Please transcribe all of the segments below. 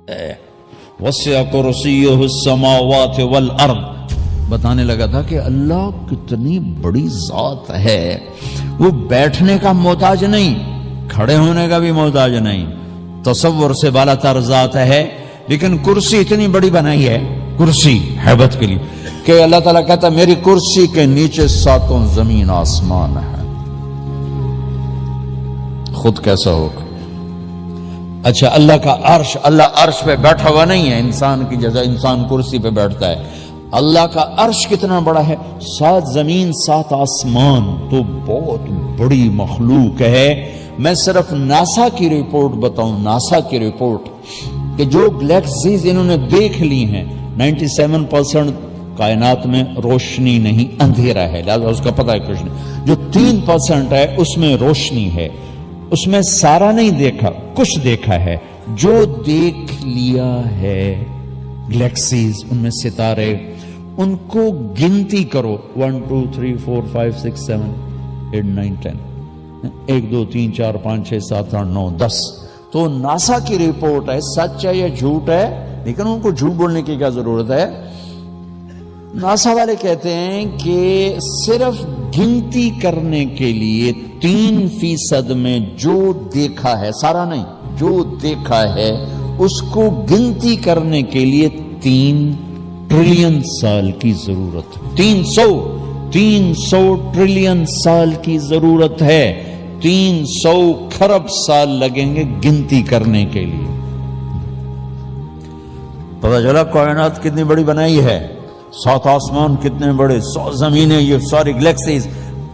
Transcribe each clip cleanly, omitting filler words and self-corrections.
ہے. وسع کرسیہ السماوات والارض. بتانے لگا تھا کہ اللہ کتنی بڑی ذات ہے. وہ بیٹھنے کا محتاج نہیں, کھڑے ہونے کا بھی محتاج نہیں, تصور سے بالا تر ذات ہے. لیکن کرسی اتنی بڑی بنائی ہے, کرسی ہیبت کے لیے, کہ اللہ تعالیٰ کہتا ہے میری کرسی کے نیچے 7 زمین آسمان ہے. خود کیسا ہوگا؟ اچھا, اللہ کا عرش, اللہ عرش پہ بیٹھا ہوا نہیں ہے انسان کی جیسا انسان کرسی پہ بیٹھتا ہے. اللہ کا عرش کتنا بڑا ہے؟ 7 زمین 7 آسمان, تو بہت بڑی مخلوق ہے. میں صرف ناسا کی رپورٹ بتاؤں, ناسا کی رپورٹ, کہ جو گلیکسیز انہوں نے دیکھ لی ہیں, 97% کائنات میں روشنی نہیں, اندھیرا ہے, لہذا اس کا پتہ ہے کچھ نہیں. جو 3% ہے اس میں روشنی ہے, اس میں سارا نہیں دیکھا, کچھ دیکھا ہے. جو دیکھ لیا ہے گلیکسیز, ان میں ستارے, ان کو گنتی کرو, 1 2 3 4 5 6 7 8 9 10, 1 2 3 4 5 6 7 8 9 10. تو ناسا کی رپورٹ ہے, سچ ہے یا جھوٹ ہے, لیکن ان کو جھوٹ بولنے کی کیا ضرورت ہے. ناسا والے کہتے ہیں کہ صرف گنتی کرنے کے لیے 3% میں جو دیکھا ہے, سارا نہیں, جو دیکھا ہے اس کو گنتی کرنے کے لیے 3 ٹریلین سال کی ضرورت ہے. 300 ٹریلین سال کی ضرورت ہے. 300 کھرب سال لگیں گے گنتی کرنے کے لیے. پتہ چلا کائنات کتنی بڑی بنائی ہے, 7 آسمان کتنے بڑے, 100 زمینیں, یہ ساری گلیکسیز.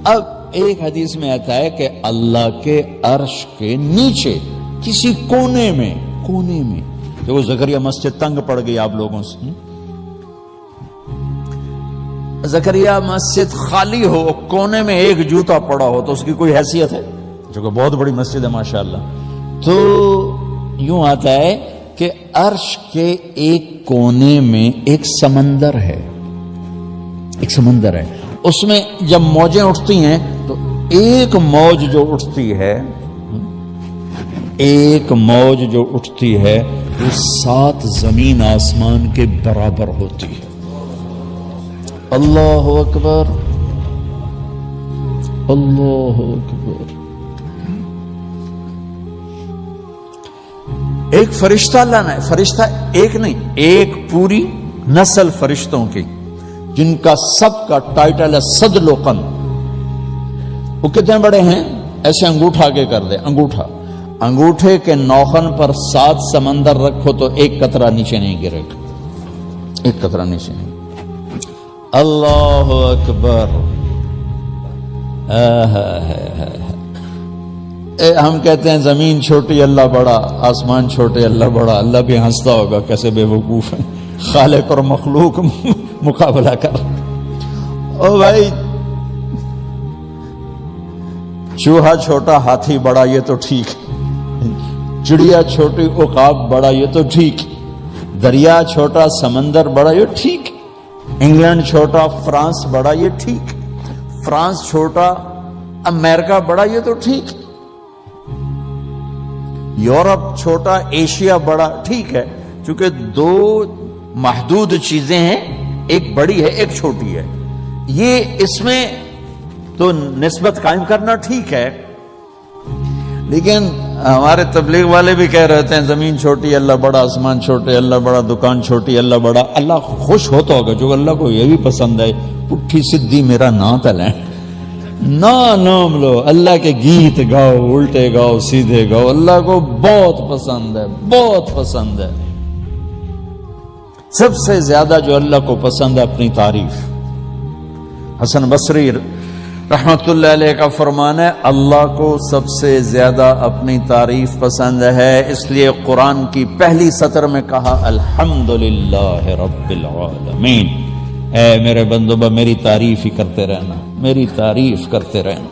اب ایک حدیث میں آتا ہے کہ اللہ کے عرش کے نیچے کسی کونے میں دیکھو, زکریا مسجد تنگ پڑ گئی آپ لوگوں سے, زکریا مسجد خالی ہو, کونے میں ایک جوتا پڑا ہو, تو اس کی کوئی حیثیت ہے؟ جو کہ بہت بڑی مسجد ہے ماشاءاللہ. تو یوں آتا ہے کہ عرش کے ایک کونے میں ایک سمندر ہے, اس میں جب موجیں اٹھتی ہیں تو ایک موج جو اٹھتی ہے وہ 7 زمین آسمان کے برابر ہوتی ہے. اللہ اکبر, اللہ اکبر. ایک فرشتہ لانا ہے, فرشتہ ایک نہیں, ایک پوری نسل فرشتوں کی, جن کا سب کا ٹائٹل ہے صدلقن. وہ کتنے بڑے ہیں؟ ایسے انگوٹھا آگے کر دے, انگوٹھے کے نوخن پر 7 سمندر رکھو تو ایک قطرہ نیچے نہیں گرے گا, ایک قطرہ نیچے نہیں. اللہ اکبر. ہم کہتے ہیں زمین چھوٹی اللہ بڑا, آسمان چھوٹے اللہ بڑا. اللہ بھی ہنستا ہوگا, کیسے بے وقوف ہیں, خالق اور مخلوق مقابلہ کر. او بھائی, چوہا چھوٹا ہاتھی بڑا یہ تو ٹھیک, چڑیا چھوٹی عقاب بڑا یہ تو ٹھیک, دریا چھوٹا سمندر بڑا یہ ٹھیک, انگلینڈ چھوٹا فرانس بڑا یہ ٹھیک, فرانس چھوٹا امریکہ بڑا یہ تو ٹھیک, یورپ چھوٹا ایشیا بڑا ٹھیک ہے, چونکہ 2 محدود چیزیں ہیں, ایک بڑی ہے ایک چھوٹی ہے. یہ اس میں تو نسبت قائم کرنا ٹھیک ہے, لیکن ہمارے تبلیغ والے بھی کہہ رہے ہیں زمین چھوٹی اللہ بڑا, آسمان چھوٹے اللہ بڑا, دکان چھوٹی اللہ بڑا. اللہ خوش ہوتا ہوگا, جو اللہ کو یہ بھی پسند ہے, پٹھی سدھی میرا نام تلیں, نام لو, اللہ کے گیت گاؤ, الٹے گاؤ سیدھے گاؤ, اللہ کو بہت پسند ہے, بہت پسند ہے. سب سے زیادہ جو اللہ کو پسند ہے اپنی تعریف. حسن بصری رحمت اللہ علیہ کا فرمان ہے, اللہ کو سب سے زیادہ اپنی تعریف پسند ہے, اس لیے قرآن کی پہلی سطر میں کہا الحمدللہ رب العالمین. اے میرے بندو, میری تعریف ہی کرتے رہنا, میری تعریف کرتے رہنا.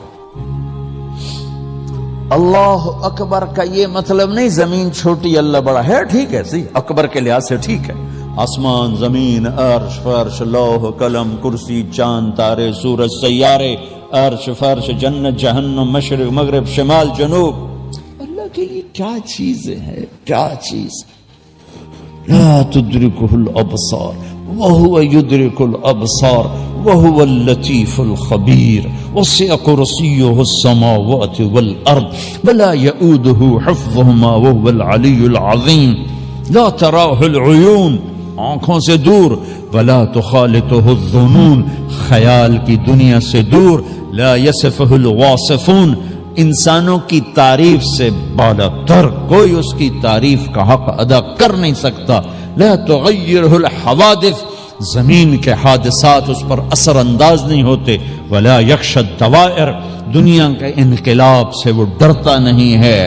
اللہ اکبر کا یہ مطلب نہیں زمین چھوٹی اللہ بڑا ہے, ٹھیک ہے, صحیح اکبر کے لحاظ سے ٹھیک ہے. آسمان, زمین, عرش, فرش, لوح, قلم, کرسی, چاند, تارے, سورج, سیارے, عرش, فرش, جنت, جہنم, مشرق, مغرب, شمال, جنوب, اللہ کے لیے کیا چیزیں ہیں, کیا چیز. لا تدركه الابصار وهو يدرك الابصار وهو اللطيف الخبير وسع كرسيه السماوات والارض ولا يؤوده حفظهما وهو العلي العظيم لا تراه العيون آنکھوں سے دور ولا تخالطه الظنون خیال کی دنیا سے دور لا يصفه الواصفون انسانوں کی تعریف سے بالا تر کوئی اس کی تعریف کا حق ادا کر نہیں سکتا لا تغیرہ الحوادث زمین کے حادثات اس پر اثر انداز نہیں ہوتے ولا یخشى الدوائر دنیا کے انقلاب سے وہ ڈرتا نہیں ہے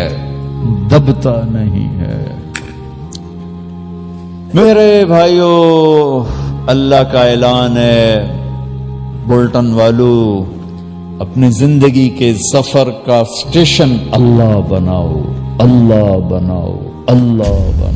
دبتا نہیں ہے میرے بھائیو اللہ کا اعلان ہے بولٹن والو اپنی زندگی کے سفر کا سٹیشن اللہ بناؤ اللہ بناؤ اللہ بناؤ